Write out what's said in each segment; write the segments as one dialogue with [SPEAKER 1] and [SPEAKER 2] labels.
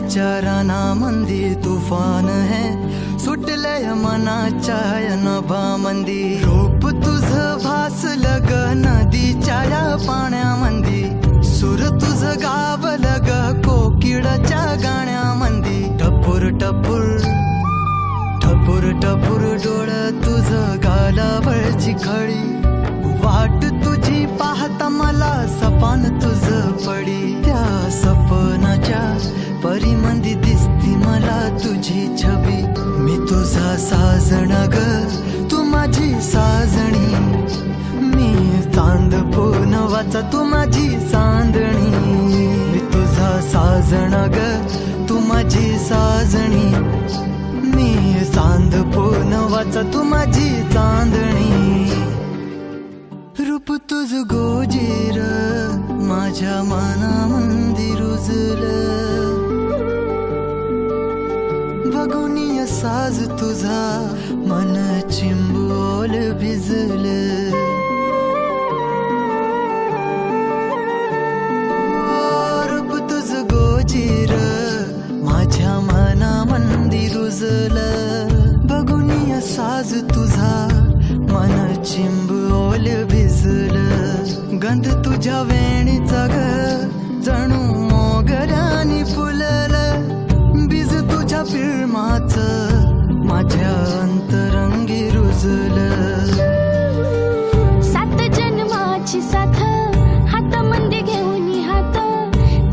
[SPEAKER 1] विचाराना मंदी तुफान है सुटलय मनाच्या नभामंदी रूप तुझं भासलं ग नदीच्या या पाण्यामंदी सुर तुझं गावलं ग कोकिळाच्या गाण्यामंदी टपूर टपूर टपूर टपूर डोळं तुझं गालावरची खळी वाट तुझी पाहता मला सपान तुझं पडी त्या सपनाच्या परिमंदी दिसती मला तुझी छबी मी तुझा साजणा ग तू माझी साजणी मी चांद पूनवाचा तू माझी चांदणी मी तुझा साजणा ग तू माझी साजणी मी चांद पूनवाचा तू माझी चांदणी रूप तुझ गोजीर माझ्या मनामंदी रुजलं बघुनिय साज तुझा मन चिंबोल भिजलं रूप तुझ गोजीर माझ्या मनामंदी रुजलं बघुनिय साज तुझा मन चिंबोल भिजलं गंध तुझ्या वेणीचा ग जणू मोगऱ्यानी फुललं बीज तुझ्या पिळमाचं माझ्या अंतरंगी रुजलं
[SPEAKER 2] सात जन्माची साथ हात मंदी घेऊन हात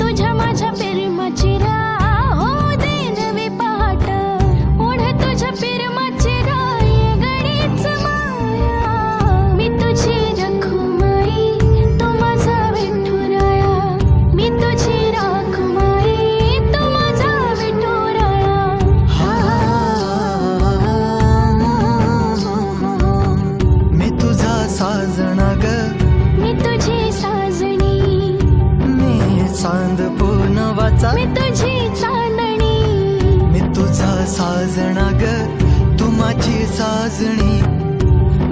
[SPEAKER 2] तुझ्या माझ्या प्रेमाची राह हो दे नवी पहाट ओढ तुझ्या प्रेमाची राय गडीच माया मी तुझी रखुमाई तू माझा विठुराया मी तुझी रखुमाई तू माझा विठुराया
[SPEAKER 1] मी तुझा साजणा ग
[SPEAKER 2] मी तुझी साजणी
[SPEAKER 1] मी चांद पूनवाचा
[SPEAKER 2] मी तुझी चांदणी
[SPEAKER 1] मी तुझा साजणा ग तू माझी साजणी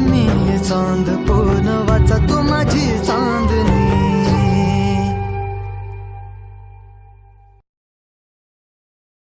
[SPEAKER 1] मी चांद पूनवाचा तू माझी चांदणी